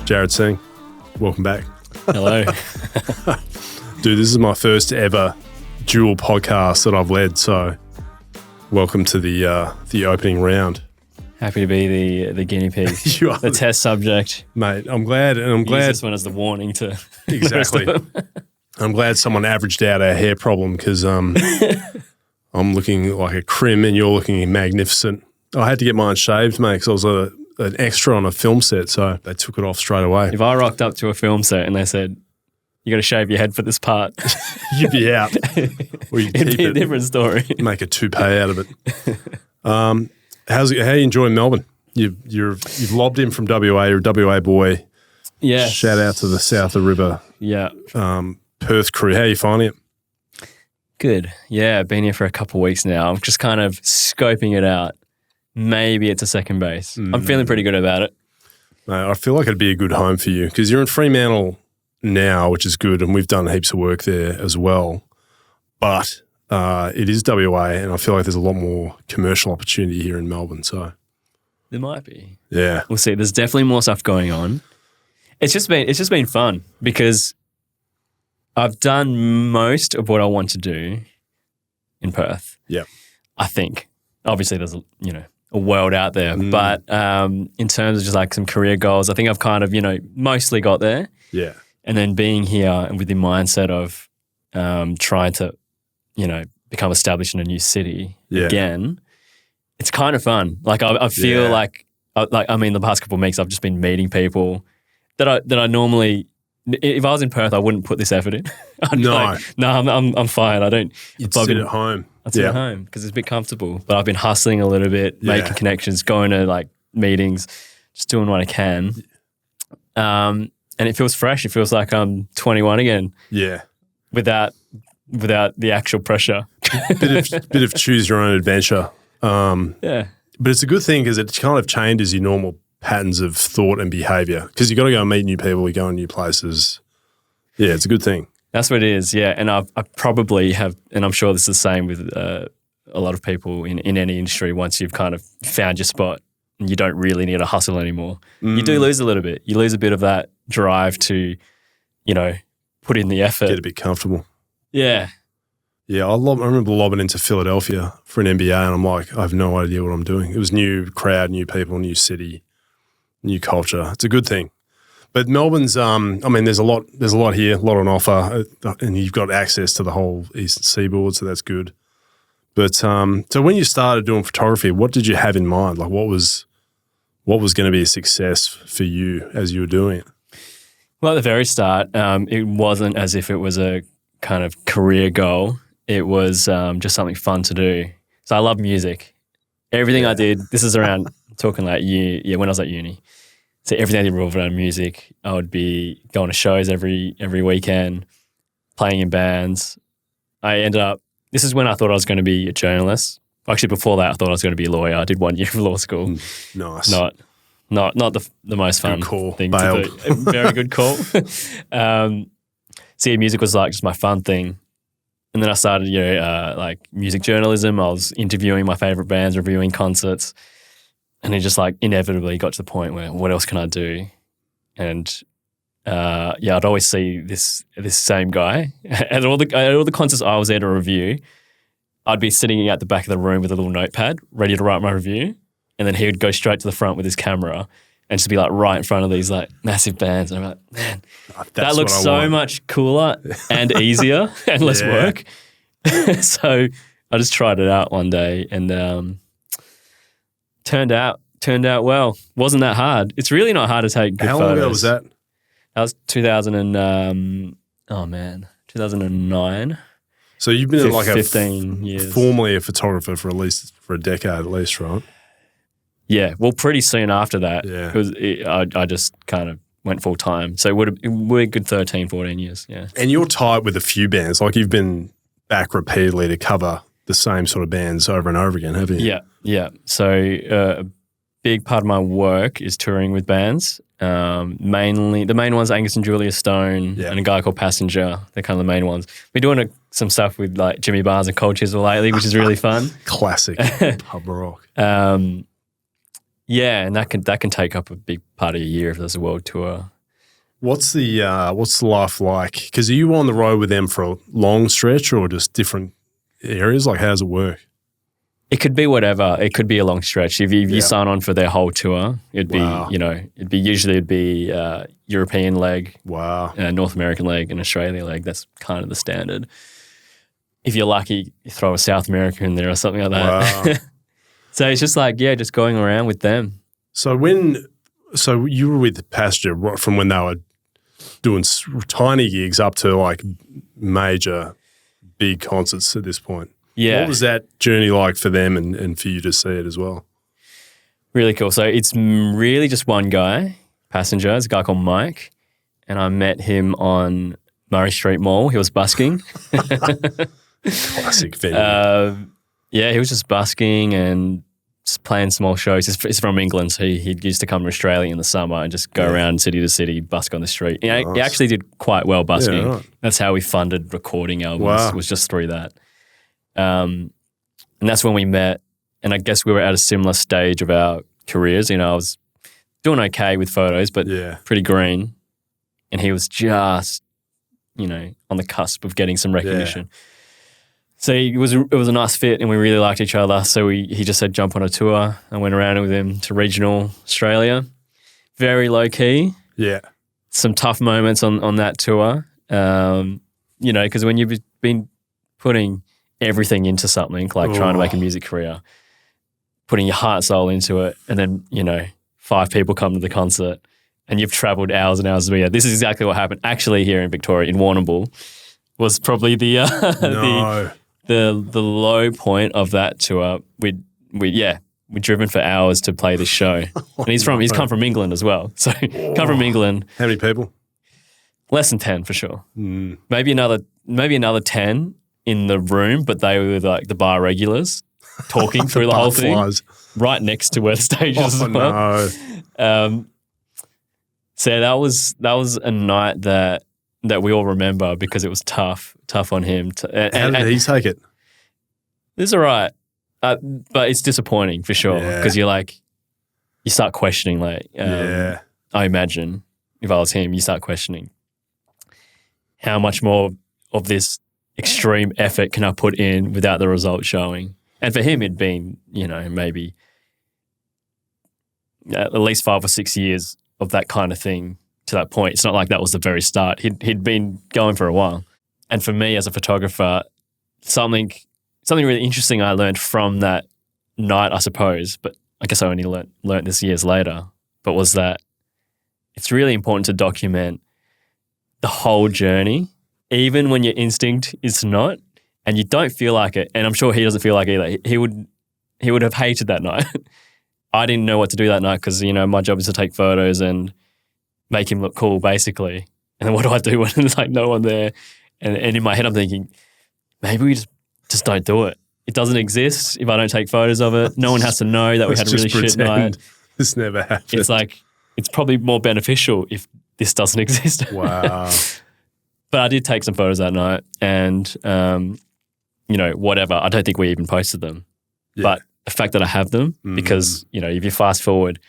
Jarrad Seng, welcome back. Hello. Dude, this is my first ever dual podcast that I've led, so welcome to the opening round. Happy to be the guinea pig, You are the test subject. Mate, I'm glad. Use this one as the warning to Exactly. I'm glad someone averaged out our hair problem because I'm looking like a crim and you're looking magnificent. I had to get mine shaved, mate, because I was an extra on a film set, so they took it off straight away. If I rocked up to a film set and they sasaid, you got to shave your head for this part, You'd be out. Or you'd it'd keep be a it, different story. make a toupee out of it. How are you enjoying Melbourne? You've lobbed in from WA. You're a WA boy. Yeah. Shout out to the south of the river. Yeah. Perth crew. How are you finding it? Good. Yeah, I've been here for a couple of weeks now. I'm just kind of scoping it out. Maybe it's a second base. I'm feeling pretty good about it. Mate, I feel like it'd be a good home for you because you're in Fremantle now, which is good, and we've done heaps of work there as well. But it is WA, and I feel like there's a lot more commercial opportunity here in Melbourne. So There might be. yeah, We'll see. There's definitely more stuff going on. It's just been fun because I've done most of what I want to do in Perth. yeah, I think. Obviously, there's a world out there, but in terms of just like some career goals, I think I've kind of mostly got there. yeah. And then being here and with the mindset of trying to become established in a new city again, it's kind of fun. Like I feel like the past couple of weeks I've just been meeting people that I normally, if I was in Perth, I wouldn't put this effort in. I'm fine. I don't. You'd sit at home. I'd sit at home because it's a bit comfortable. But I've been hustling a little bit, making connections, going to like meetings, just doing what I can. And it feels fresh. It feels like I'm 21 again. Yeah. Without the actual pressure. bit of choose your own adventure. Yeah. But it's a good thing because it kind of changes your normal patterns of thought and behaviour because you got to go and meet new people, you go in new places. Yeah, it's a good thing. That's what it is, yeah. And I probably have, and I'm sure this is the same with a lot of people in any industry, once you've kind of found your spot and you don't really need to hustle anymore. You do lose a little bit. You lose a bit of that drive to, put in the effort. Get a bit comfortable. Yeah. Yeah, I remember lobbing into Philadelphia for an MBA and I'm like, I have no idea what I'm doing. It was new crowd, new people, new city, new culture. It's a good thing. But Melbourne's, there's a lot here, a lot on offer, and you've got access to the whole eastern seaboard, so that's good. But so when you started doing photography, what did you have in mind? Like, what was going to be a success for you as you were doing it? Well, at the very start, it wasn't as if it was a kind of career goal. It was just something fun to do. So I love music. Everything I did, this is around talking like when I was at uni. So everything I did revolved around music. I would be going to shows every weekend, playing in bands. I ended up, this is when I thought I was going to be a journalist. Actually, before that, I thought I was going to be a lawyer. I did 1 year of law school. Nice. Not the most fun thing Bailed. to do. Very good call. Music was like just my fun thing. And then I started, like music journalism. I was interviewing my favorite bands, reviewing concerts. And it just like inevitably got to the point where what else can I do? And I'd always see this same guy at all the concerts I was there to review. I'd be sitting at the back of the room with a little notepad, ready to write my review, and then he would go straight to the front with his camera and just be like right in front of these like massive bands. And I'm like, man, that looks so much cooler and easier and less work. So I just tried it out one day and turned out well. Wasn't that hard. It's really not hard to take good photos. How long ago was that? That was 2009. So you've been like 15 years. Formally a photographer for a decade at least, right? Yeah. Well, pretty soon after that, Yeah. I just kind of went full time. So it would be a good 13, 14 years. Yeah. And you're tight with a few bands. Like you've been back repeatedly to cover the same sort of bands over and over again, haven't you? Yeah. Yeah. So a big part of my work is touring with bands. Mainly, the main ones, Angus and Julia Stone and a guy called Passenger. They're kind of the main ones. We're doing some stuff with like Jimmy Barnes and Cold Chisel lately, which is really fun. Classic pub rock. Yeah, and that can take up a big part of your year if there's a world tour. What's the life like? Because are you on the road with them for a long stretch or just different areas? Like, how does it work? It could be whatever. It could be a long stretch. If you sign on for their whole tour, it'd be European leg, North American leg, and Australia leg. That's kind of the standard. If you're lucky, you throw a South America in there or something like that. Wow. So it's just like, just going around with them. So you were with Passenger from when they were doing tiny gigs up to like major big concerts at this point. Yeah. What was that journey like for them and for you to see it as well? Really cool. So it's really just one guy, Passenger. It's a guy called Mike, and I met him on Murray Street Mall. He was busking. Classic venue. He was just busking and just playing small shows. He's from England, so he used to come to Australia in the summer and just go around city to city, busk on the street. He actually did quite well busking. Yeah, right. That's how we funded recording albums, was just through that. And that's when we met, and I guess we were at a similar stage of our careers. I was doing okay with photos, but pretty green, and he was just, on the cusp of getting some recognition. Yeah. So it was a nice fit, and we really liked each other. So he just said jump on a tour. I went around with him to regional Australia, very low key. Yeah, some tough moments on that tour. Because when you've been putting everything into something, like trying to make a music career, putting your heart and soul into it, and then, 5 people come to the concert and you've traveled hours and hours. This is exactly what happened actually here in Victoria, in Warrnambool, was probably the low point of that tour. We'd driven for hours to play this show. And he's come from England as well. So come from England. How many people? Less than 10 for sure. Maybe another 10 in the room, but they were like the bar regulars talking through the whole thing, right next to where the stage is as well. No. So that was a night that we all remember because it was tough on him. How did he take it? It's all right, but it's disappointing for sure because you start questioning. I imagine if I was him, you start questioning how much more of this extreme effort can I put in without the result showing? And for him, it'd been, maybe at least 5 or 6 years of that kind of thing to that point. It's not like that was the very start. He'd been going for a while. And for me as a photographer, something really interesting I learned from that night, I suppose, but I guess I only learned this years later, but was that it's really important to document the whole journey, even when your instinct is not, and you don't feel like it. And I'm sure he doesn't feel like it either. He would have hated that night. I didn't know what to do that night because, my job is to take photos and make him look cool, basically. And then what do I do when there's no one there? And in my head, I'm thinking, maybe we just don't do it. It doesn't exist if I don't take photos of it. No one has to know that we had a really shit night. This never happened. It's it's probably more beneficial if this doesn't exist. Wow. But I did take some photos that night and, whatever. I don't think we even posted them. Yeah. But the fact that I have them, because, if you fast forward,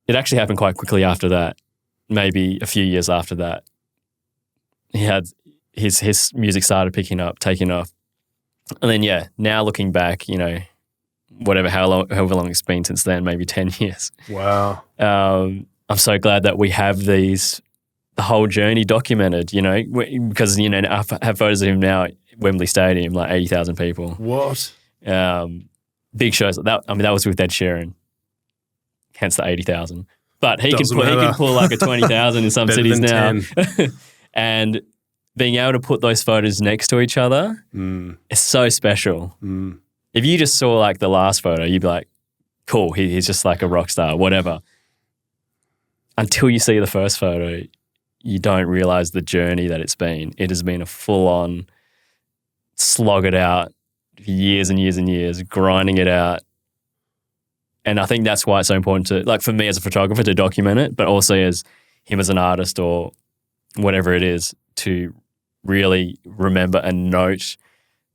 it actually happened quite quickly after that, maybe a few years after that. He had his music started taking off. And then, now looking back, however long it's been since then, maybe 10 years. Wow. I'm so glad that we have the whole journey documented, because, I have photos of him now at Wembley Stadium, 80,000 people. What? Big shows like that. I mean, that was with Ed Sheeran, hence the 80,000. But he can pull a 20,000 in some cities now. And being able to put those photos next to each other is so special. If you just saw the last photo, you'd be like, cool, he's just like a rock star, whatever. Until you see the first photo, you don't realize the journey that it's been. It has been a full-on slog it out for years and years and years, grinding it out. And I think that's why it's so important to, for me as a photographer, to document it, but also as him as an artist or whatever it is, to really remember and note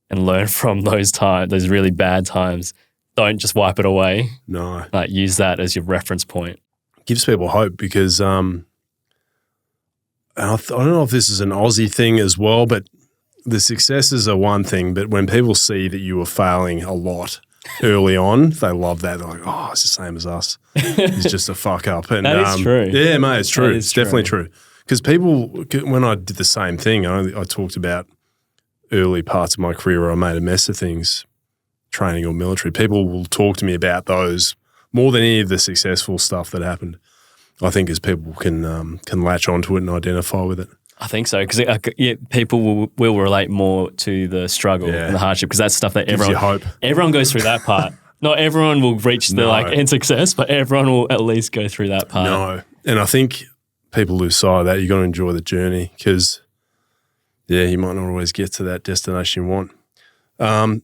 and learn from those really bad times. Don't just wipe it away. No. Use that as your reference point. Gives people hope because and I don't know if this is an Aussie thing as well, but the successes are one thing, but when people see that you were failing a lot early on, they love that. They're like, oh, it's the same as us. He's just a fuck up. And that is true. Yeah, mate, it's true. It's definitely true. Because people, when I did the same thing, I talked about early parts of my career where I made a mess of things, training or military. People will talk to me about those more than any of the successful stuff that happened. I think as people can latch onto it and identify with it. I think so, because people will relate more to the struggle and the hardship, because that's stuff that everyone goes through that part. Not everyone will reach the end success, but everyone will at least go through that part. No, and I think people lose sight of that. You got to enjoy the journey, because you might not always get to that destination you want. And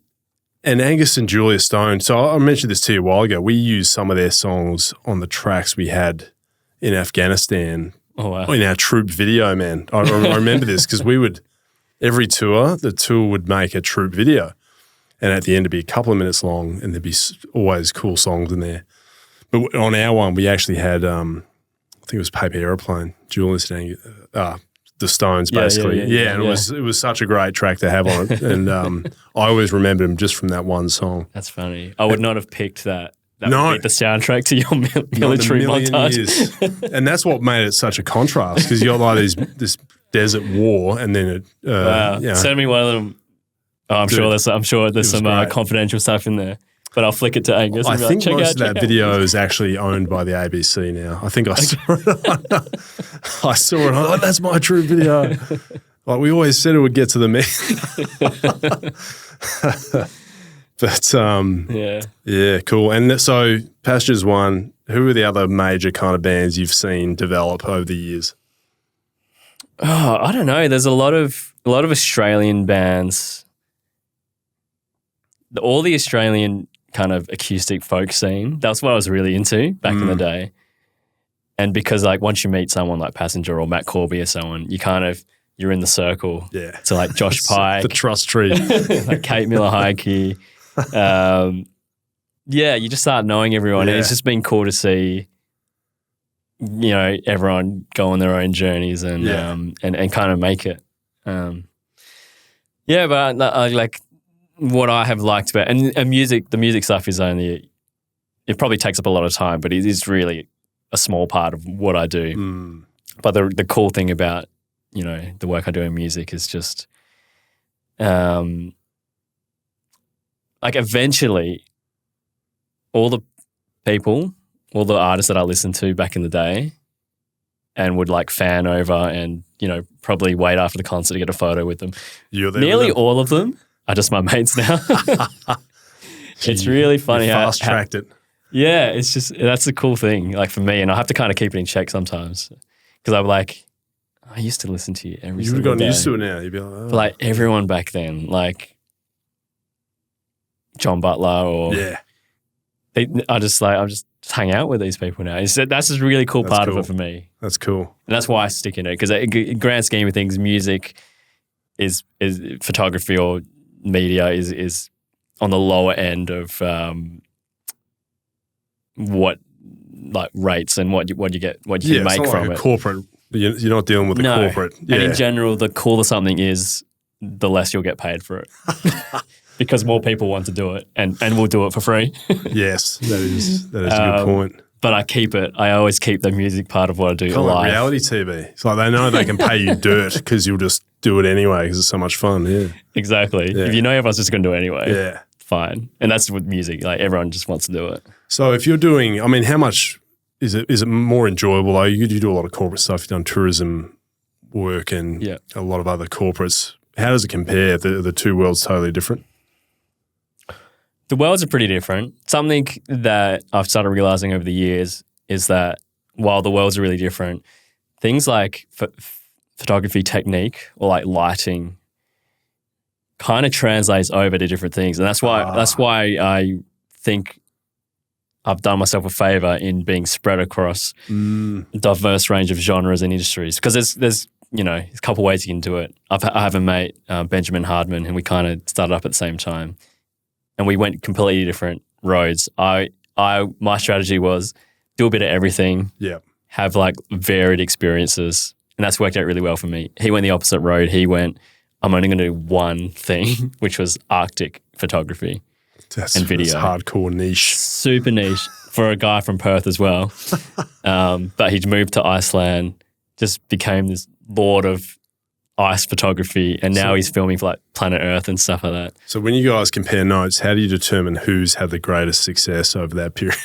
Angus and Julia Stone. So I mentioned this to you a while ago. We used some of their songs on the tracks we had in Afghanistan. Oh, wow. In our troop video, man. I remember this because we would, every tour, the tour would make a troop video. And at the end, it'd be a couple of minutes long and there'd be always cool songs in there. But on our one, we actually had, I think it was Paper Aeroplane, Julius and the Stones, basically. And it was such a great track to have on it. And I always remember them just from that one song. That's funny. I would not have picked that. That would be the soundtrack to your military montage. And that's what made it such a contrast, because you got like this desert war, and then it. Send me one of them. Oh, I'm sure there's some confidential stuff in there. But I'll flick it to Angus. I think most of that video is actually owned by the ABC now. I think I saw it. I saw it. Oh, that's my true video. Like we always said, it would get to the men. But cool. And so Pastures One, who are the other major kind of bands you've seen develop over the years? Oh, I don't know. There's a lot of Australian bands. All the Australian kind of acoustic folk scene, that's what I was really into back in the day. And because like once you meet someone like Passenger or Matt Corby or someone, you're in the circle. Yeah. So like Josh Pike. The trust tree. Like Kate Miller-Heidke. You just start knowing everyone, and it's just been cool to see, everyone go on their own journeys and kind of make it. But like what I have liked about and the music stuff is it probably takes up a lot of time, but it is really a small part of what I do. But the cool thing about the work I do in music is just like eventually all the artists that I listened to back in the day and would like fan over and, probably wait after the concert to get a photo with them. Nearly all of them are just my mates now. It's really funny how fast-tracked it. Yeah, it's just, that's the cool thing, like for me, and I have to kind of keep it in check sometimes because I'm like, I used to listen to you every single day. You would have gotten used to it now. You'd be like, oh. But like everyone back then, like John Butler or I'm just hang out with these people now. That's just a really cool part of it for me. That's cool. And that's why I stick in it, because in grand scheme of things, music is photography or media is on the lower end of what like rates and what you get what you can make from like a corporate. You're not dealing with the corporate. Yeah. And in general, the cooler something is, the less you'll get paid for it. Because more people want to do it and will do it for free. Yes, that is a good point. But I always keep the music part of what I do alive. Like reality TV. It's like they know they can pay you dirt because you'll just do it anyway because it's so much fun. Yeah, exactly. Yeah. If you know everyone's just going to do it anyway, fine. And that's with music. Like everyone just wants to do it. So if you're doing, how much is it more enjoyable though? You do a lot of corporate stuff. You've done tourism work and a lot of other corporates. How does it compare? The two worlds totally different? The worlds are pretty different. Something that I've started realizing over the years is that while the worlds are really different, things like photography technique or like lighting kind of translates over to different things. And that's why I think I've done myself a favor in being spread across a diverse range of genres and industries. Because there's a couple ways you can do it. I have a mate, Benjamin Hardman, and we kind of started up at the same time. And we went completely different roads. My strategy was do a bit of everything. Yeah. Have like varied experiences And that's worked out really well for me. He went the opposite road. He went, I'm only going to do one thing, which was Arctic photography and video. That's hardcore niche. Super niche for a guy from Perth as well. But he moved to Iceland, just became this lord of ice photography, and now he's filming for like Planet Earth and stuff like that. So when you guys compare notes, how do you determine who's had the greatest success over that period?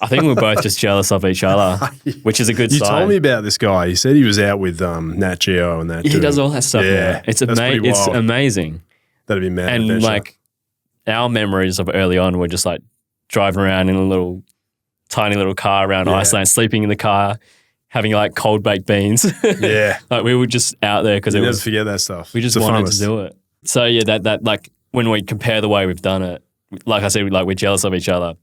I think we're both just jealous of each other, which is a good sign. You told me about this guy. He said he was out with Nat Geo and that. He does all that stuff. Yeah, it's amazing. That'd be mad. And adventure. like our memories of early on were just like driving around in a tiny little car around Iceland, sleeping in the car, having like cold baked beans. Yeah, like we were just out there because never forget that stuff. We just wanted to do it. So yeah, that like when we compare the way we've done it, like I said, like we're jealous of each other.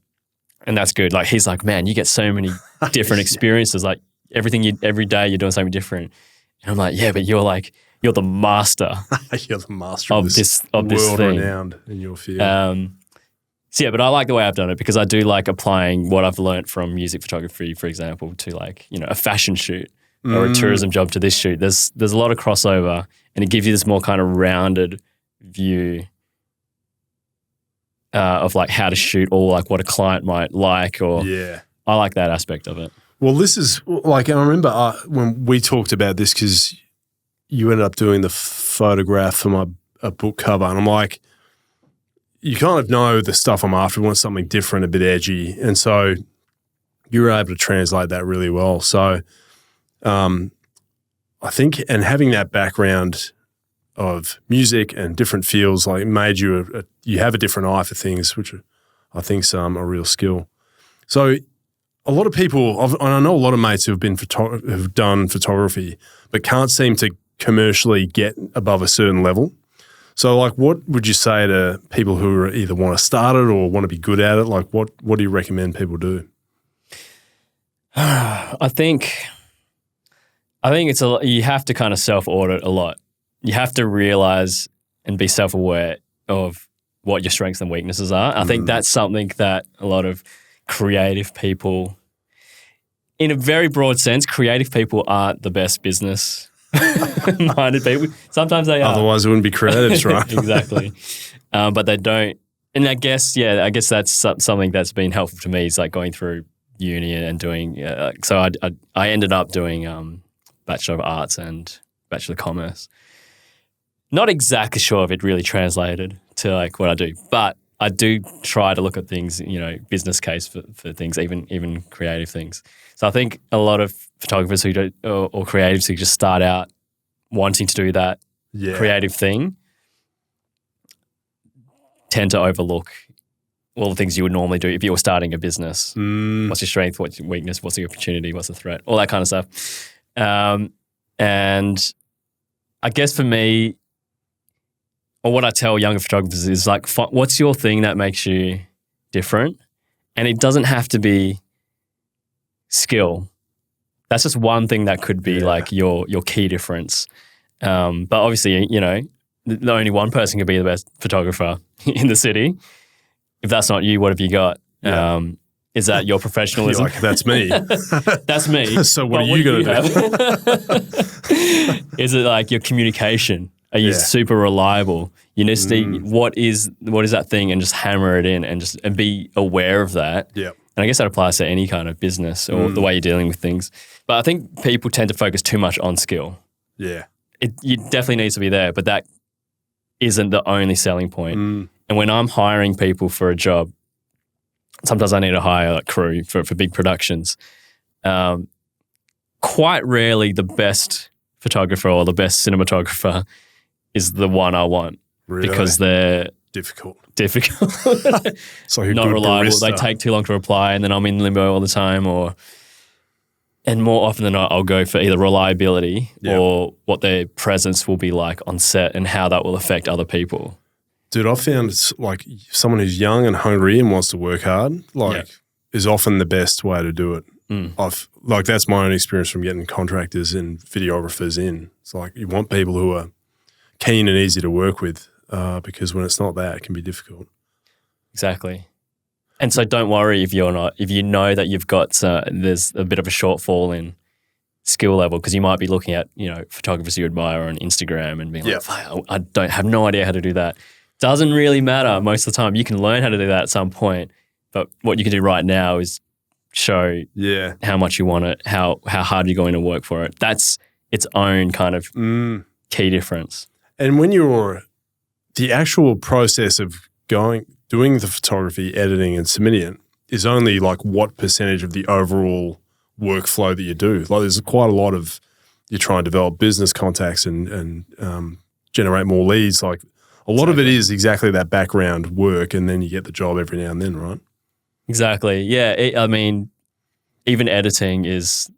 And that's good. Like he's like, man, you get so many different experiences. Like every day you're doing something different. And I'm like, yeah, but you're the master. You're the master of this world thing. Renowned in your field. So yeah, but I like the way I've done it because I do like applying what I've learned from music photography, for example, to like, you know, a fashion shoot or a tourism job to this shoot. There's a lot of crossover, and it gives you this more kind of rounded view of like how to shoot or like what a client might like, or I like that aspect of it. Well, this is like, and I remember when we talked about this because you ended up doing the photograph for a book cover, and I'm like, you kind of know the stuff I'm after. I want something different, a bit edgy, and so you were able to translate that really well. So I think, and having that background of music and different fields like made you you have a different eye for things, which I think's a real skill. So a lot of people, and I know a lot of mates who've done photography, but can't seem to commercially get above a certain level. So like, what would you say to people who either want to start it or want to be good at it? Like, what do you recommend people do? I think it's you have to kind of self-audit a lot. You have to realize and be self-aware of what your strengths and weaknesses are. I think that's something that a lot of creative people, in a very broad sense, creative people aren't the best business-minded people. Sometimes they are. Otherwise, it wouldn't be creatives, right? Exactly. But they don't. And I guess that's something that's been helpful to me is like going through uni and doing. So I ended up doing Bachelor of Arts and Bachelor of Commerce. Not exactly sure if it really translated to like what I do, but I do try to look at things, you know, business case for things, even creative things. So I think a lot of photographers who do, or creatives who just start out wanting to do that creative thing tend to overlook all the things you would normally do if you were starting a business. What's your strength? What's your weakness? What's the opportunity? What's the threat? All that kind of stuff. And I guess for me, or what I tell younger photographers is like, what's your thing that makes you different? And it doesn't have to be skill. That's just one thing that could be like your key difference. But obviously, you know, only one person can be the best photographer in the city. If that's not you, what have you got? Is that your professionalism? Like, that's me. That's me. So what are you going to do? Is it like your communication? Are you super reliable? You need to see what is that thing and just hammer it in and be aware of that. Yeah. And I guess that applies to any kind of business or the way you're dealing with things. But I think people tend to focus too much on skill. Yeah. You definitely needs to be there, but that isn't the only selling point. And when I'm hiring people for a job, sometimes I need to hire a crew for big productions. Quite rarely the best photographer or the best cinematographer is the one I want because they're difficult. So not reliable. Barista. They take too long to reply, and then I'm in limbo all the time. And more often than not, I'll go for either reliability or what their presence will be like on set and how that will affect other people. Dude, I've found it's like someone who's young and hungry and wants to work hard, is often the best way to do it. That's my own experience from getting contractors and videographers in. It's like you want people who are keen and easy to work with because when it's not that, it can be difficult. Exactly. And so don't worry if you know that you've got, there's a bit of a shortfall in skill level, because you might be looking at, photographers you admire on Instagram and being like, I don't have no idea how to do that. Doesn't really matter most of the time. You can learn how to do that at some point, but what you can do right now is show how much you want it, how hard you're going to work for it. That's its own kind of key difference. And when the actual process of doing the photography, editing and submitting it is only like what percentage of the overall workflow that you do. Like there's quite a lot of, you try and develop business contacts and generate more leads. Like a lot of it is exactly that background work, and then you get the job every now and then, right? Exactly. Yeah. Even editing is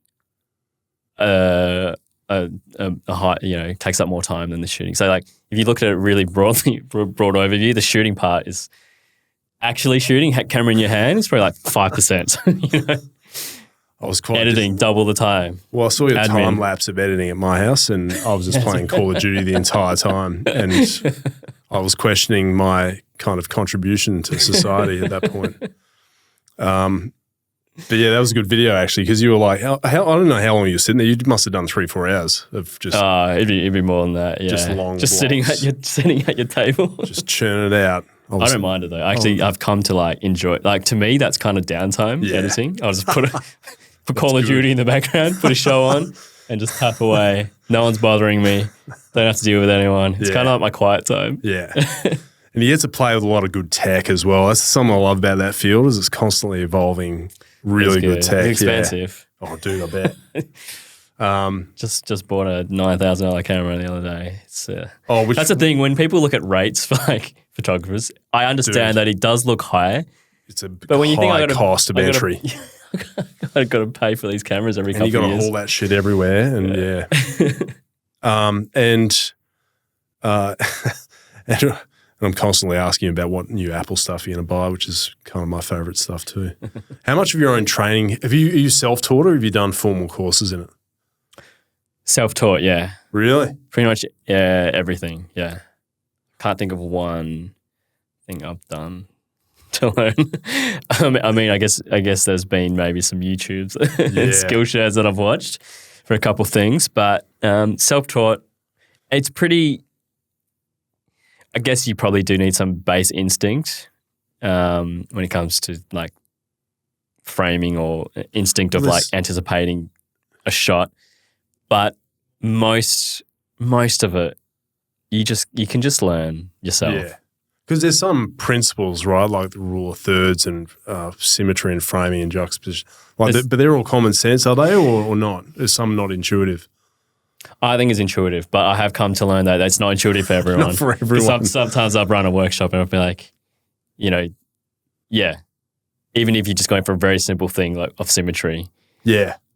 a high, takes up more time than the shooting. So like if you look at it really broad overview, the shooting part is actually shooting, camera in your hand, is probably like 5%. I was quite editing double the time. Well, I saw your time lapse of editing at my house, and I was just playing Call of Duty the entire time, and I was questioning my kind of contribution to society at that point. But yeah, that was a good video actually, because you were like, I don't know how long you were sitting there. You must have done 3-4 hours of just. It'd be more than that. Yeah, just long. Just sitting at your table, just churn it out. I don't mind it though. Actually, I've come to like enjoy it. Like to me, that's kind of downtime editing. I'll just put Call of Duty in the background, put a show on, and just tap away. No one's bothering me. Don't have to deal with anyone. It's kind of like my quiet time. Yeah. And you get to play with a lot of good tech as well. That's something I love about that field, is it's constantly evolving really good tech. It's expensive. Yeah. Oh, dude, I bet. Just bought a $9,000 camera the other day. It's that's the thing. When people look at rates for like photographers, I understand that it does look high. It's but when you think cost of entry. I've got to pay for these cameras every couple of years. And you got to haul that shit everywhere, and and I'm constantly asking about what new Apple stuff you're going to buy, which is kind of my favorite stuff too. How much of your own training are you self-taught, or have you done formal courses in it? Self-taught, yeah. Really? Pretty much, everything. Yeah, can't think of one thing I've done to learn. I mean, I guess there's been maybe some YouTubes and Skillshares that I've watched for a couple things, but self-taught, it's pretty. I guess you probably do need some base instinct when it comes to like framing or instinct of like anticipating a shot, but most of it you can just learn yourself. Yeah. Because there's some principles, right, like the rule of thirds and symmetry and framing and juxtaposition. But they're all common sense, are they, or not? Is some not intuitive? I think it's intuitive, but I have come to learn that it's not intuitive for everyone. Not for everyone. Sometimes I've run a workshop and I'll be like, even if you're just going for a very simple thing like of symmetry,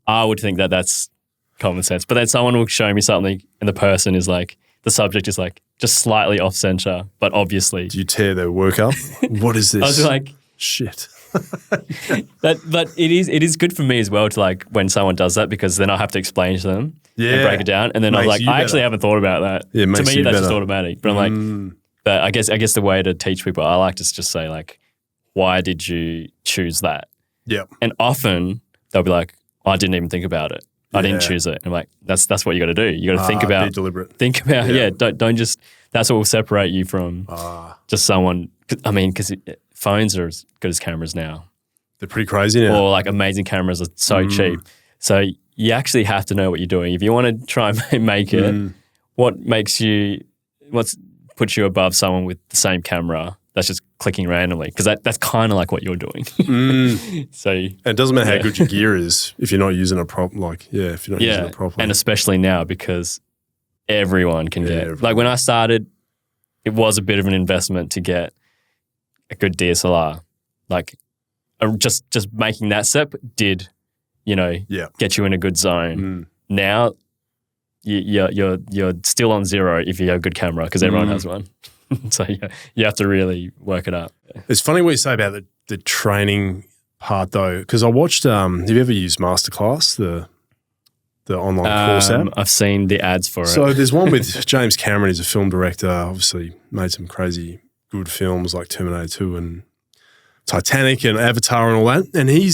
I would think that that's common sense. But then someone will show me something and the subject is like just slightly off center, but obviously. Do you tear their work up? What is this? I was like, shit. But it is good for me as well to like when someone does that, because then I have to explain to them and break it down, and then I'm like, I actually haven't thought about that. Yeah, to me, that's just automatic. But I'm like, but I guess the way to teach people, I like to just say like, why did you choose that? Yeah. And often they'll be like, I didn't even think about it. I didn't choose it. And I'm like, that's what you got to do. You got to think about, be deliberate. Think about, don't just. That's what will separate you from just someone. I mean, because phones are as good as cameras now. They're pretty crazy now. Or like amazing cameras are so cheap. So you actually have to know what you're doing. If you want to try and make it, what puts you above someone with the same camera that's just clicking randomly? Because that's kind of like what you're doing. So and it doesn't matter how good your gear is if you're not using it properly. If you're not using it properly. And especially now, because everyone can get. Like when I started, it was a bit of an investment to get a good DSLR. Like just making that step did, get you in a good zone. Now you're still on zero if you have a good camera, because everyone has one. So you have to really work it up. It's funny what you say about the training part though, because I watched. Have you ever used Masterclass, the online course app? I've seen the ads for it. So there's one with James Cameron. He's a film director. Obviously made some crazy good films like Terminator 2 and Titanic and Avatar and all that. And he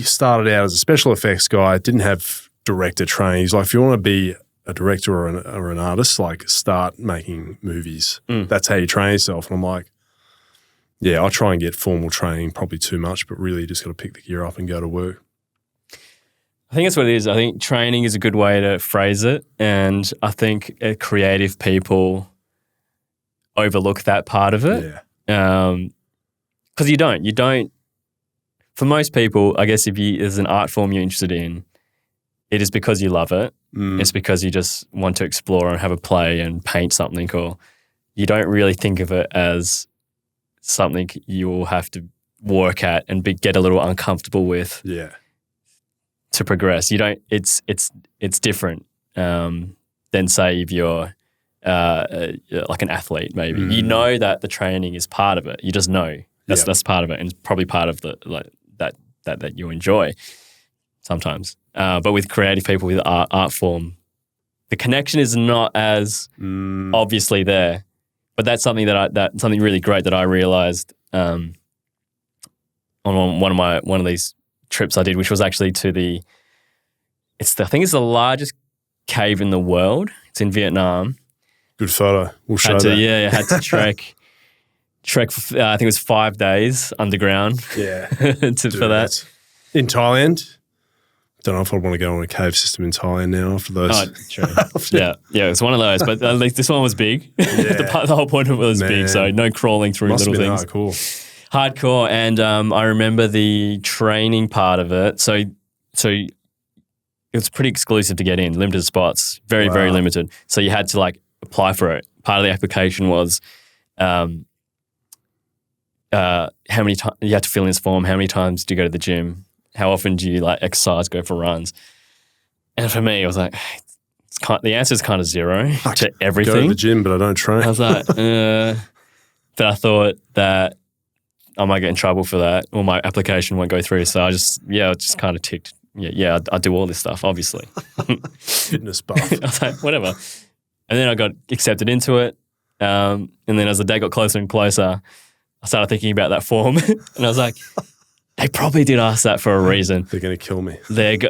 started out as a special effects guy. Didn't have director training. He's like, if you want to be a director or an artist, like start making movies. That's how you train yourself. And I'm like, yeah, I try and get formal training, probably too much, but really just got to pick the gear up and go to work. I think that's what it is. I think training is a good way to phrase it. And I think creative people overlook that part of it. Yeah. Because you don't, for most people, I guess if there's an art form you're interested in, it is because you love it. It's because you just want to explore and have a play and paint something, or you don't really think of it as something you will have to work at and get a little uncomfortable with. Yeah. To progress. You don't. It's different than say if you're like an athlete. Maybe you know that the training is part of it. You just know that's part of it, and it's probably part of the like that you enjoy sometimes. But with creative people with art form, the connection is not as obviously there. But that's something that's something really great that I realized on one of these trips I did, which was actually to I think it's the largest cave in the world. It's in Vietnam. Good photo. We'll show that. Yeah, I had to trek for, I think it was 5 days underground. Yeah. For that. In Thailand? Don't know if I want to go on a cave system in Thailand now after those. Oh, true. Yeah, it's one of those. But at least this one was big. The whole point of it was big, so no crawling through little things. Cool. Hardcore. And I remember the training part of it. So it was pretty exclusive to get in, limited spots, very, very limited. So you had to like apply for it. Part of the application was how many times you had to fill in this form, how many times do you go to the gym, how often do you like exercise, go for runs. And for me, I was like, the answer is kind of zero to everything. Go to the gym, but I don't train. I was like, but I thought that I might get in trouble for that, or my application won't go through. So I just kind of ticked. Yeah, I do all this stuff, obviously. Fitness buff. I was like, whatever. And then I got accepted into it. And then as the day got closer and closer, I started thinking about that form. And I was like, they probably did ask that for a reason. They're going to kill me. Am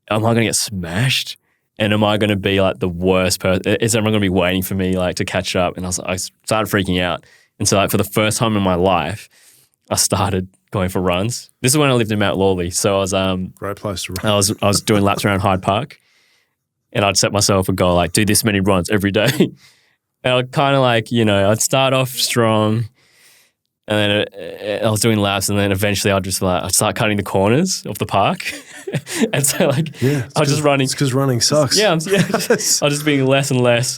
I going to get smashed? And am I going to be like the worst person? Is everyone going to be waiting for me like to catch up? And I started freaking out. And so like for the first time in my life, I started going for runs. This is when I lived in Mount Lawley. So I was great place to run. I was doing laps around Hyde Park, and I'd set myself a goal like do this many runs every day. And I'd kind of like I'd start off strong, and then I was doing laps, and then eventually I'd start cutting the corners of the park, and so I was just running. It's because running sucks. I was just being less and less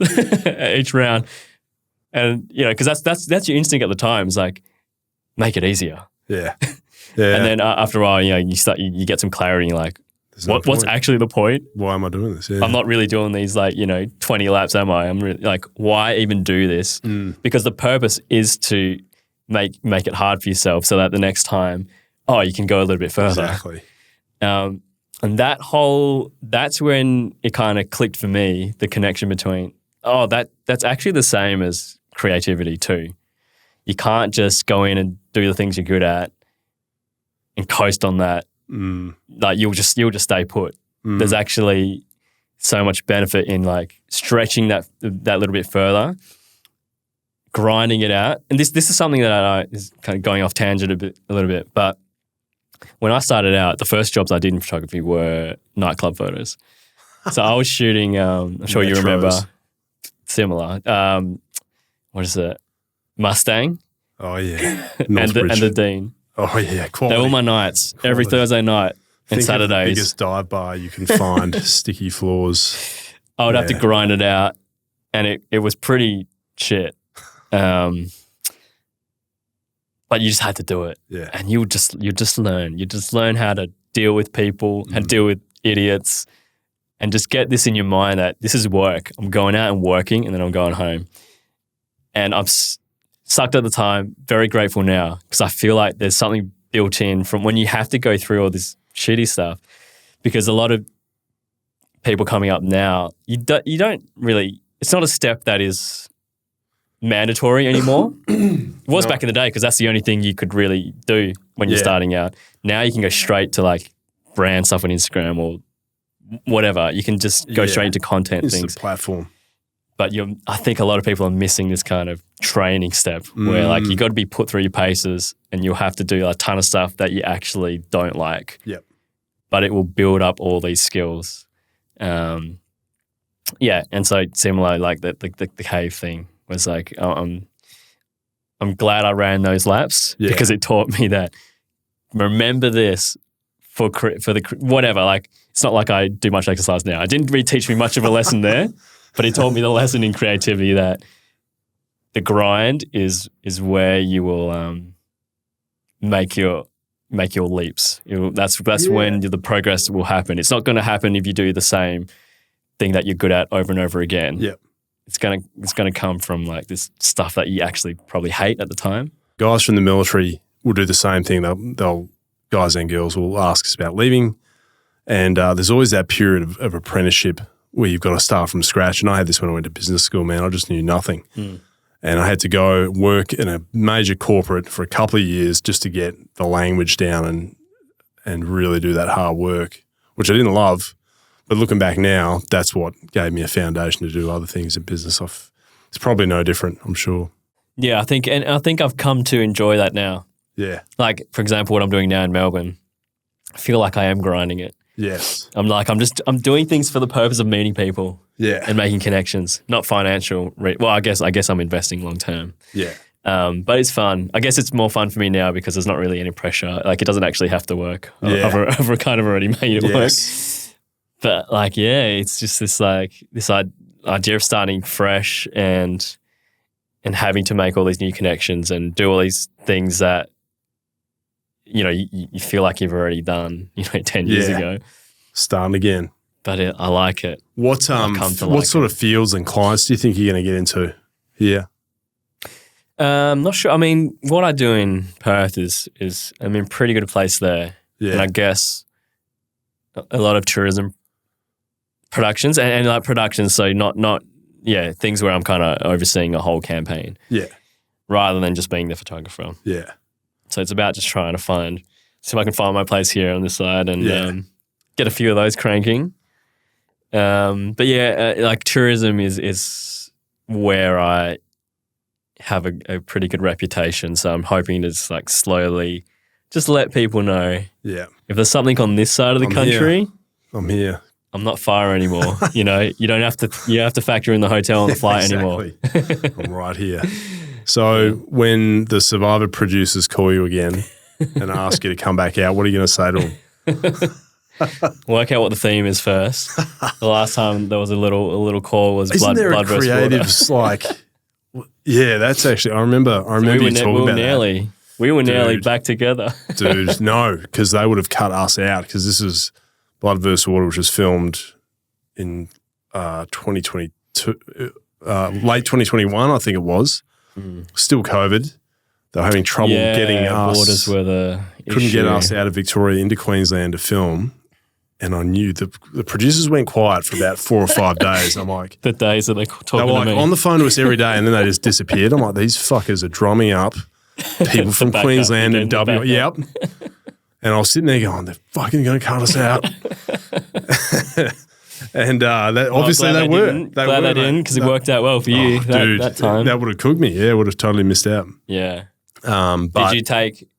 each round, and because that's your instinct at the time. It's like make it easier. Yeah. And then after a while, you get some clarity. You're like, what's actually the point? Why am I doing this? Yeah. I'm not really doing these 20 laps, am I? I'm really like, why even do this? Because the purpose is to make it hard for yourself so that the next time, you can go a little bit further. Exactly. And that's when it kind of clicked for me, the connection between, that's actually the same as creativity too. You can't just go in and do the things you're good at and coast on that. Like you'll just stay put. There's actually so much benefit in like stretching that little bit further, grinding it out. And this is something that I is kind of going off tangent a little bit. But when I started out, the first jobs I did in photography were nightclub photos. So I was shooting. I'm sure you remember similar. What is it? Mustang. Oh yeah, and the Dean. Oh yeah, quality. They were my nights every Thursday night and Saturdays. Of the biggest dive bar you can find, sticky floors. I would have to grind it out, and it was pretty shit. But you just had to do it, and you just learn. You just learn how to deal with people, how to deal with idiots, and just get this in your mind that this is work. I'm going out and working, and then I'm going home. And I'm sucked at the time, very grateful now because I feel like there's something built in from when you have to go through all this shitty stuff, because a lot of people coming up now, you don't really, it's not a step that is mandatory anymore. It was back in the day because that's the only thing you could really do when you're starting out. Now you can go straight to like brand stuff on Instagram or whatever. You can just go straight into content It's things. the platform. But I think a lot of people are missing this kind of training step where like you got to be put through your paces and you'll have to do a ton of stuff that you actually don't like. Yep. But it will build up all these skills. And so similar, like the cave thing was like, I'm glad I ran those laps because it taught me that remember this for the whatever. Like it's not like I do much exercise now. It didn't really teach me much of a lesson there. But he taught me the lesson in creativity that the grind is where you will make your leaps. That's when the progress will happen. It's not going to happen if you do the same thing that you're good at over and over again. Yep. It's gonna come from like this stuff that you actually probably hate at the time. Guys from the military will do the same thing. They'll guys and girls will ask us about leaving, and there's always that period of apprenticeship where you've got to start from scratch. And I had this when I went to business school, man. I just knew nothing. And I had to go work in a major corporate for a couple of years just to get the language down and really do that hard work, which I didn't love. But looking back now, that's what gave me a foundation to do other things in business. It's probably no different, I'm sure. Yeah, I think I've come to enjoy that now. Yeah. Like, for example, what I'm doing now in Melbourne, I feel like I am grinding it. Yes. I'm doing things for the purpose of meeting people. Yeah. And making connections, not financial. Well, I guess I'm investing long term. Yeah. But it's fun. I guess it's more fun for me now because there's not really any pressure. Like it doesn't actually have to work. I've kind of already made it work. But like, it's just this idea of starting fresh and having to make all these new connections and do all these things that, you feel like you've already done, 10 years ago. Starting again. But I like it. What sort of fields and clients do you think you're going to get into here? I'm not sure. I mean, what I do in Perth is I'm in a pretty good place there. Yeah. And I guess a lot of tourism productions and like productions, so not things where I'm kind of overseeing a whole campaign. Yeah. Rather than just being the photographer. Yeah. So it's about just trying to see if I can find my place here on this side and get a few of those cranking. But like tourism is where I have a pretty good reputation. So I'm hoping to just like slowly just let people know. Yeah. If there's something on this side of the country, I'm here. I'm not far anymore. You don't have to factor in the hotel and the flight anymore. I'm right here. So when the Survivor producers call you again and ask you to come back out, what are you going to say to them? Work out what the theme is first. The last time there was a little call was Isn't blood. There blood a creatives like? Yeah, that's actually. I remember you talking about that. We were nearly back together. Dude, no, because they would have cut us out because this is Blood vs. Water, which was filmed in 2022, late 2021, I think it was. Still COVID. They were having trouble getting us. Borders were the couldn't issue. get us out of Victoria into Queensland to film. And I knew the producers went quiet for about 4 or 5 days. I'm like, the days that they're talking to me. On the phone to us every day, and then they just disappeared. I'm like, these fuckers are drumming up people from Queensland and W. Yep. And I was sitting there going, they're fucking going to cut us out. And obviously they were. Glad they didn't because it worked out well for you that time. That would have cooked me. Yeah, would have totally missed out. Yeah. But did you take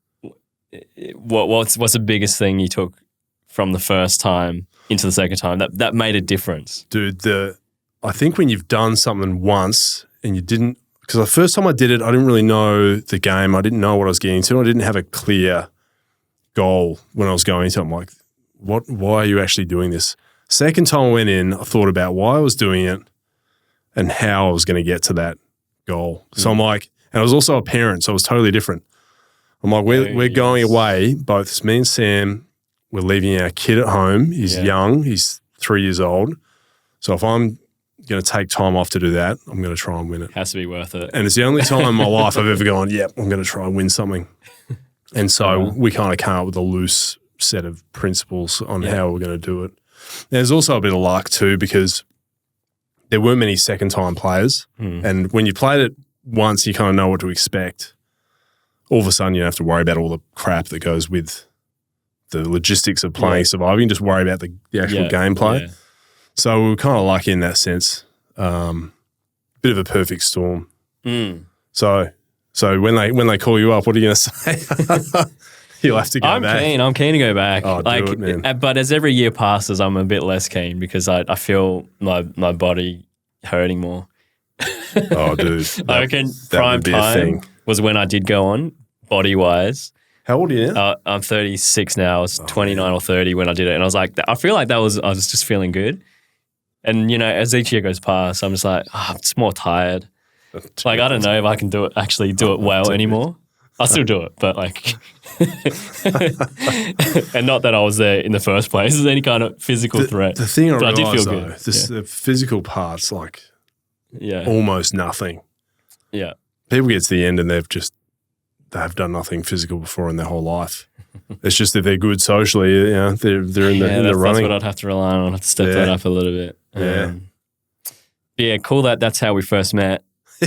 what's the biggest thing you took from the first time into the second time that made a difference? Dude, I think when you've done something once and you didn't, because the first time I did it, I didn't really know the game. I didn't know what I was getting into. I didn't have a clear goal when I was going into it. I'm like, why are you actually doing this? Second time I went in, I thought about why I was doing it and how I was going to get to that goal. So I'm like, and I was also a parent, so it was totally different. I'm like, we're going away, both it's me and Sam. We're leaving our kid at home. He's young. He's 3 years old. So if I'm going to take time off to do that, I'm going to try and win it. Has to be worth it. And it's the only time in my life I've ever gone, I'm going to try and win something. And so we kind of came up with a loose set of principles on how we're going to do it. There's also a bit of luck too because there weren't many second-time players. And when you played it once, you kind of know what to expect. All of a sudden, you don't have to worry about all the crap that goes with the logistics of playing surviving, just worry about the actual gameplay. Yeah. So we were kind of lucky in that sense. Bit of a perfect storm. So when they call you up, what are you going to say? You'll have to go back. I'm keen to go back. Oh, do it, man. But as every year passes, I'm a bit less keen because I feel my body hurting more. Oh, dude. I reckon prime time was when I did go on, body-wise. How old are you now? I'm 36 now. I was 29 or 30 when I did it. And I was like, I feel like I was just feeling good. And, as each year goes past, I'm just like, I'm just more tired. Like, I don't know if I can do it well anymore. I'll still do it, but like, and not that I was there in the first place as any kind of physical threat. The thing I did feel realised good. though, the physical part's like Yeah. almost nothing. Yeah. People get to the end and they've done nothing physical before in their whole life. It's just if they're good socially, you know, they're in the running. That's what I'd have to rely on. I'd have to step that up a little bit. Yeah. Yeah, cool that's how we first met.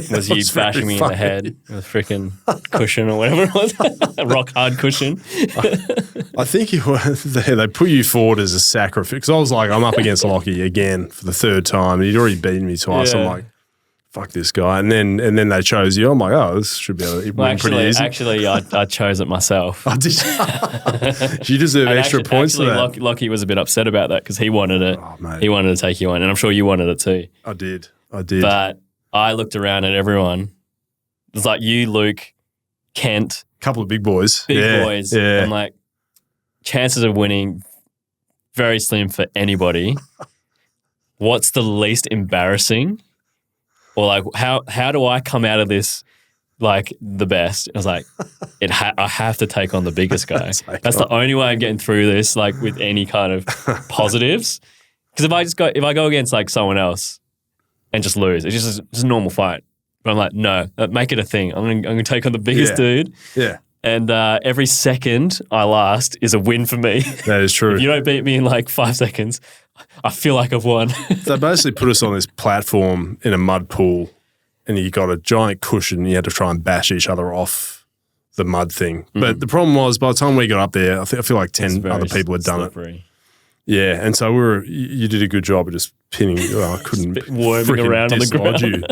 Was you bashing me in the head with a freaking cushion or whatever it was, a rock hard cushion. I think they put you forward as a sacrifice because I was like, I'm up against Lockie again for the third time. He'd already beaten me twice. Yeah. I'm like, fuck this guy. And then they chose you. I'm like, oh, this should be pretty easy. Actually, I chose it myself. Oh, did you? You deserve extra points for that. Lockie was a bit upset about that because he wanted it. Oh, mate. He wanted to take you on, and I'm sure you wanted it too. I did. But I looked around at everyone. It was like you, Luke, Kent. Couple of big boys. Boys. Yeah. I'm like, chances of winning, very slim for anybody. What's the least embarrassing? Or like, how do I come out of this like the best? I was like, I have to take on the biggest guy. That's the only way I'm getting through this, like with any kind of positives. Because if I go against like someone else and just lose, it's just a normal fight. But I'm like, no, make it a thing. I'm gonna take on the biggest dude. Yeah. And every second I last is a win for me. That is true. If you don't beat me in like 5 seconds, I feel like I've won. They basically put us on this platform in a mud pool and you got a giant cushion and you had to try and bash each other off the mud thing. But the problem was by the time we got up there, I feel like 10 other people had done it. Yeah, and so you did a good job of just pinning. I couldn't worming around on the ground. You.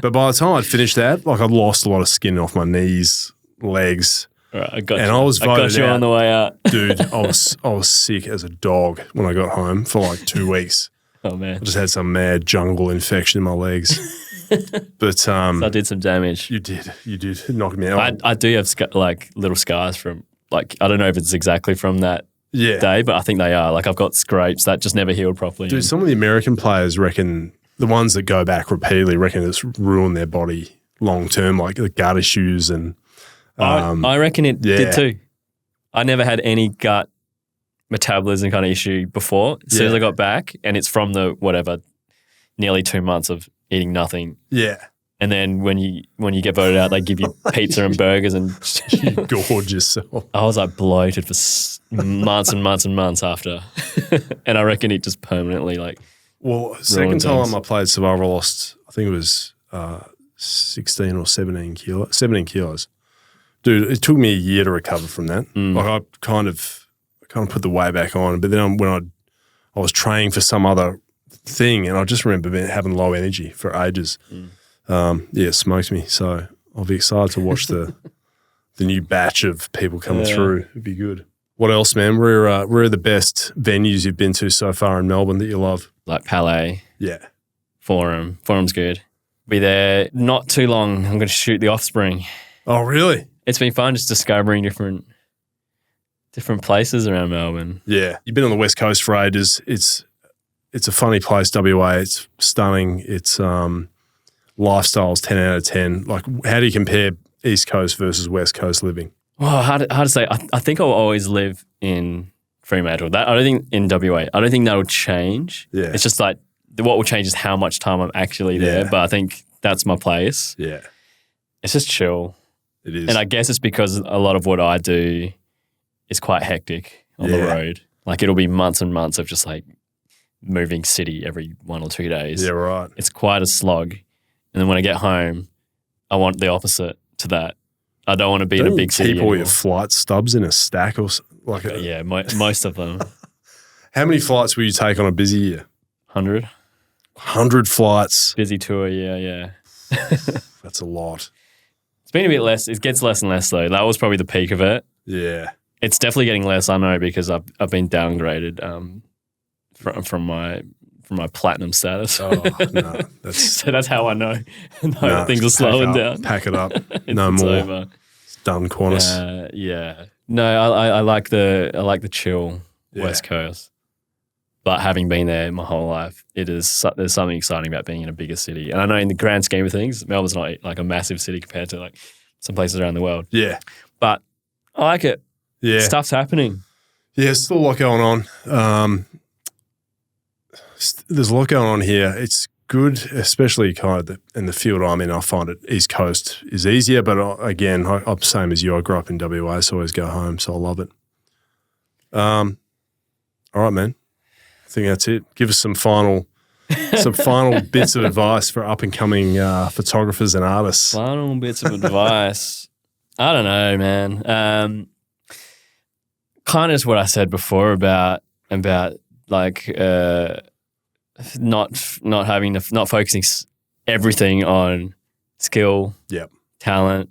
But by the time I'd finished that, like I'd lost a lot of skin off my knees, legs. Right, I got you. I was voted I got you out. on the way out. Dude, I was sick as a dog when I got home for like 2 weeks. Oh, man. I just had some mad jungle infection in my legs. But so I did some damage. You did. It knocked me out. I do have like little scars from like, I don't know if it's exactly from that day, but I think they are. Like I've got scrapes that just never healed properly. Dude, some of the American players reckon, the ones that go back repeatedly reckon it's ruined their body long term, like the gut issues and I reckon it did too. I never had any gut metabolism kind of issue before. As soon as I got back, and it's from the nearly 2 months of eating nothing. Yeah. And then when you get voted out, they give you pizza and burgers and you gorge yourself. I was like bloated for months and months and months after, and I reckon it just permanently like. Well, second time I played Survivor, I lost. I think it was 16 or 17 kilos. 17 kilos. Dude, it took me a year to recover from that. Like I kind of put the weight back on, but then when I was training for some other thing, and I just remember having low energy for ages. It smoked me. So I'll be excited to watch the new batch of people coming through. It'd be good. What else, man? Where are the best venues you've been to so far in Melbourne that you love? Like Palais. Yeah. Forum. Forum's good. Be there not too long. I'm going to shoot The Offspring. Oh, really? It's been fun just discovering different places around Melbourne. Yeah. You've been on the West Coast for ages. It's a funny place, WA. It's stunning. It's lifestyle's 10 out of 10. Like, how do you compare East Coast versus West Coast living? Well, how to say? I think I'll always live in Fremantle. I don't think in WA. I don't think that'll change. Yeah. It's just like what will change is how much time I'm actually there. But I think that's my place. Yeah. It's just chill. It is. And I guess it's because a lot of what I do is quite hectic on the road. Like it'll be months and months of just like moving city every 1 or 2 days. Yeah, right. It's quite a slog. And then when I get home, I want the opposite to that. I don't want to be in a big city keep all anymore. your flight stubs in a stack or Like yeah, most of them. How many flights will you take on a busy year? 100. 100 flights. Busy tour, yeah. That's a lot. It's been a bit less. It gets less and less though. That was probably the peak of it. Yeah. It's definitely getting less. I know because I've been downgraded from my platinum status. Oh no, so that's how I know. Things are slowing down. Pack it up. No more. Over. It's done, Qantas. Yeah. No, I like the chill West Coast. But having been there my whole life, there's something exciting about being in a bigger city. And I know in the grand scheme of things, Melbourne's not like a massive city compared to like some places around the world. Yeah. But I like it. Yeah. Stuff's happening. Yeah, there's still a lot going on. There's a lot going on here. It's good, especially kind of in the field I'm in. I find it East Coast is easier, but again, I'm same as you. I grew up in WA, so I always go home, so I love it. All right, man. I think that's it. Give us some final bits of advice for up and coming photographers and artists. Final bits of advice. I don't know, man. Kind of just what I said before about like not focusing everything on skill, talent.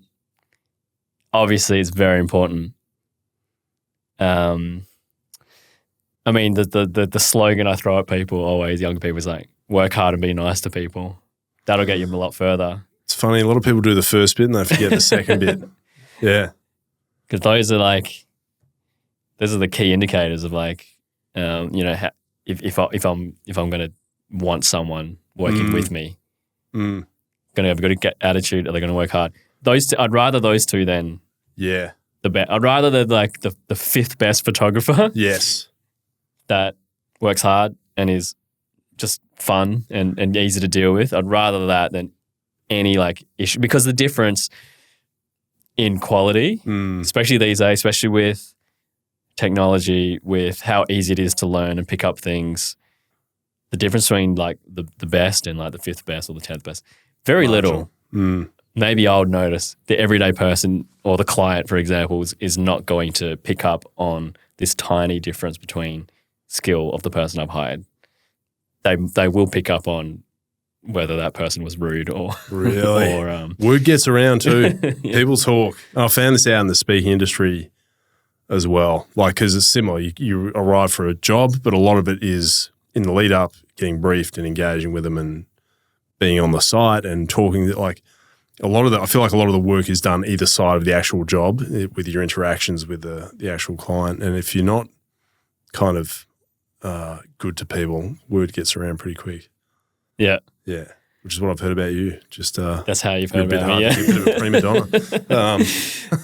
Obviously, it's very important. I mean, the slogan I throw at people always, younger people, is like, work hard and be nice to people. That'll get you a lot further. It's funny, a lot of people do the first bit and they forget the second bit. Yeah. Because those are the key indicators of like, if I'm going to want someone working with me, going to have a good attitude, are they going to work hard? Those two, I'd rather those two than the best. I'd rather they're like the fifth best photographer. Yes. That works hard and is just fun and easy to deal with. I'd rather that than any like issue, because the difference in quality, especially these days, especially with technology, with how easy it is to learn and pick up things, the difference between like the best and like the fifth best or the 10th best, very little. Maybe I would notice the everyday person or the client, for example, is not going to pick up on this tiny difference between skill of the person I've hired. They will pick up on whether that person was rude or really. or word gets around too. People talk. I found this out in the speaking industry as well. Like, because it's similar. You arrive for a job, but a lot of it is in the lead up, getting briefed and engaging with them and being on the site and talking. Like I feel like a lot of the work is done either side of the actual job with your interactions with the actual client. And if you're not kind of good to people, word gets around pretty quick. Yeah. Yeah. Which is what I've heard about you. Just that's how you've heard about me, yeah. You're a bit of a prima donna.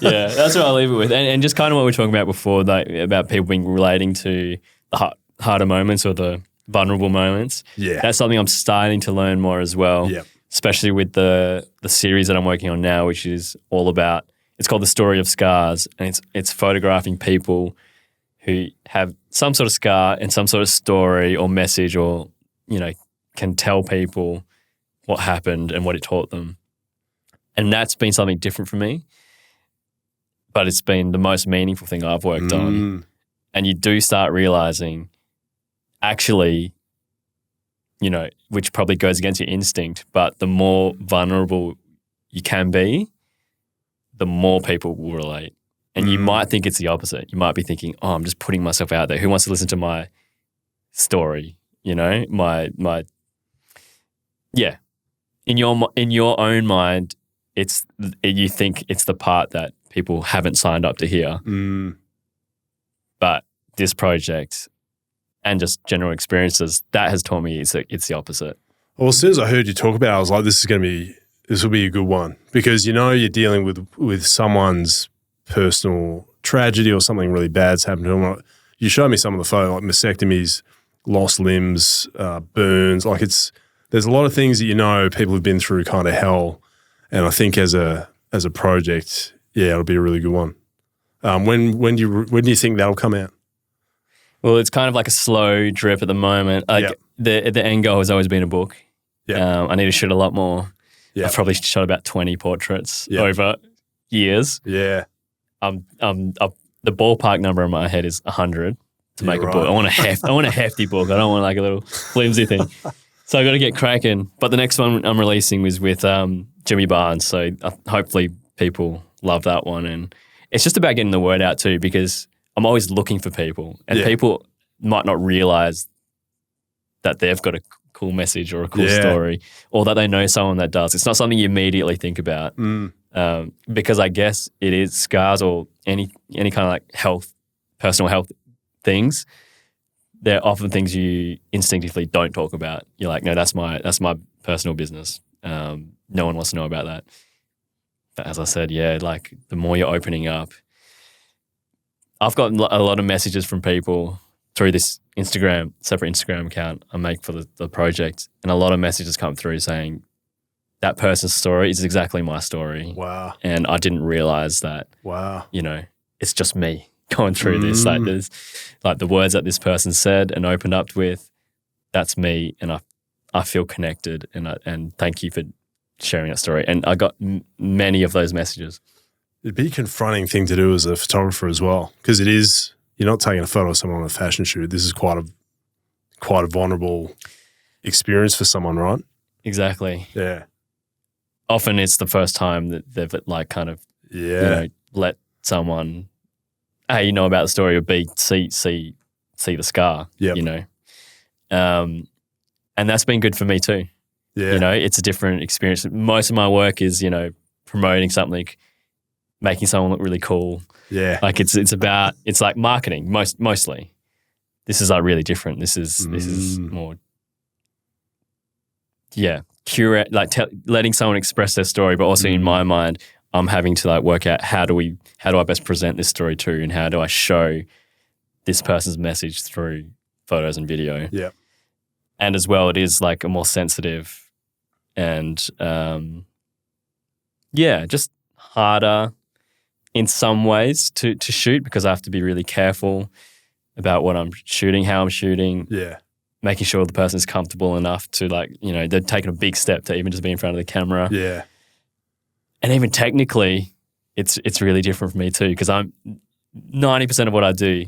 Yeah, that's what I'll leave it with. And just kind of what we were talking about before, like, about people relating to the harder moments or the vulnerable moments. Yeah. That's something I'm starting to learn more as well. Yeah. Especially with the series that I'm working on now, which is all about, it's called The Story of Scars, and it's photographing people who have some sort of scar and some sort of story or message, or, can tell people what happened and what it taught them. And that's been something different for me, but it's been the most meaningful thing I've worked on. And you do start realizing, actually, which probably goes against your instinct, but the more vulnerable you can be, the more people will relate. And you might think it's the opposite. You might be thinking, oh, I'm just putting myself out there. Who wants to listen to my story? Yeah. In your own mind, you think it's the part that people haven't signed up to hear. But this project and just general experiences, that has taught me it's the opposite. Well, as soon as I heard you talk about it, I was like, this will be a good one, because you're dealing with someone's personal tragedy or something really bad's happened to them. You showed me some of the photos, like mastectomies, lost limbs, burns. Like there's a lot of things that people have been through kind of hell, and I think as a project, it'll be a really good one. When do you think that'll come out? Well, it's kind of like a slow drip at the moment. Like the end goal has always been a book. I need to shoot a lot more. I've probably shot about 20 portraits over years. Yeah. The the ballpark number in my head is 100 to make a book. I want a hefty book. I don't want like a little flimsy thing. So I got to get cracking. But the next one I'm releasing was with Jimmy Barnes. So hopefully people love that one. And it's just about getting the word out too, because I'm always looking for people, and people might not realize that they've got a cool message or a cool story, or that they know someone that does. It's not something you immediately think about, because I guess it is scars or any kind of like personal health things. They're often things you instinctively don't talk about. You're like, no, that's my personal business. No one wants to know about that. But as I said, like the more you're opening up, I've gotten a lot of messages from people through this separate Instagram account I make for the project, and a lot of messages come through saying that person's story is exactly my story. Wow. And I didn't realize that. Wow. It's just me going through this. Like there's like the words that this person said and opened up with, that's me, and I feel connected, and thank you for sharing that story. And I got many of those messages. It'd be a confronting thing to do as a photographer as well, because it is. You're not taking a photo of someone on a fashion shoot. This is quite a vulnerable experience for someone, right? Exactly. Yeah. Often it's the first time that they've like kind of let someone A, know about the story, or B, see the scar. Yep. And that's been good for me too. Yeah. It's a different experience. Most of my work is, promoting something, making someone look really cool. Yeah. Like it's like marketing mostly. This is like really different. This is more curate, like letting someone express their story, but also in my mind, I'm having to like work out how do I best present this story to, and how do I show this person's message through photos and video. Yeah. And as well, it is like a more sensitive and just harder in some ways to shoot, because I have to be really careful about what I'm shooting, how I'm shooting. Yeah. Making sure the person's comfortable enough to they're taking a big step to even just be in front of the camera. Yeah. And even technically, it's really different for me too, because I'm 90% of what I do,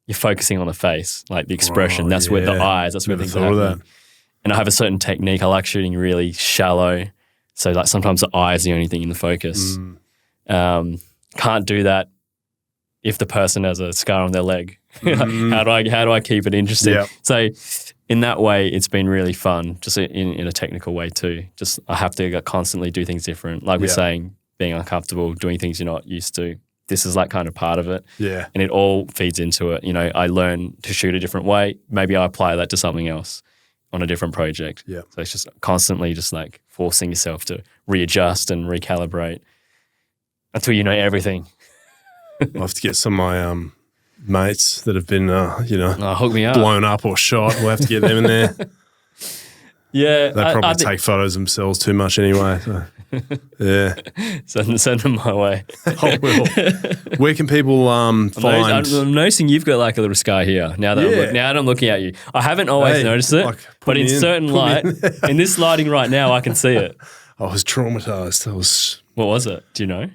you're focusing on the face, like the expression. That's where the eyes, that's where things are happening. And I have a certain technique. I like shooting really shallow. So like sometimes the eye is the only thing in the focus. Can't do that if the person has a scar on their leg. How do I keep it interesting? Yep. So in that way, it's been really fun, just in a technical way too. Just I have to constantly do things different. Like we're saying, being uncomfortable, doing things you're not used to. This is like kind of part of it. Yeah. And it all feeds into it. I learn to shoot a different way. Maybe I apply that to something else on a different project. Yeah. So it's just constantly just like forcing yourself to readjust and recalibrate until you know everything. I'll have to get some of my mates that have been, hook me up. Blown up or shot. We'll have to get them in there. Yeah. They probably take photos themselves too much anyway. So. Yeah. Send them my way. I will. Where can people find... I'm noticing you've got like a little scar here now that I'm looking at you. I haven't always noticed it, but in certain light, in this lighting right now, I can see it. I was traumatized. What was it? Do you know?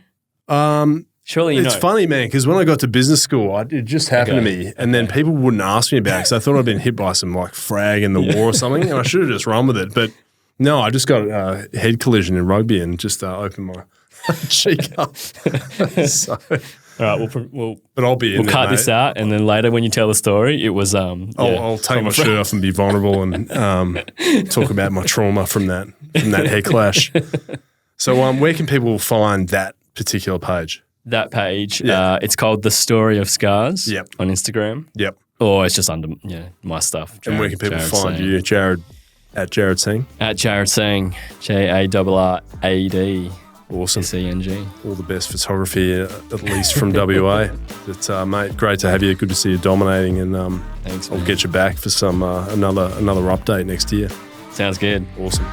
Surely it's funny, man, because when I got to business school, it just happened to me, and then people wouldn't ask me about it because I thought I'd been hit by some like frag in the war or something, and I should have just run with it. But no, I just got a head collision in rugby and just opened my cheek up. So, all right, but I'll be in we'll cut this out, and then later when you tell the story, it was I'll take my shirt off and be vulnerable and talk about my trauma from that head clash. So where can people find that particular page? That page, it's called The Story of Scars on Instagram. Yep. Or it's just under my stuff. Jarrad, and where can people find you? Jarrad, at Jarrad Seng? At Jarrad Seng, JARRAD. Awesome. SENG. All the best photography, at least from WA. But, mate, great to have you. Good to see you dominating. And thanks, I'll get you back for some another update next year. Sounds good. Awesome.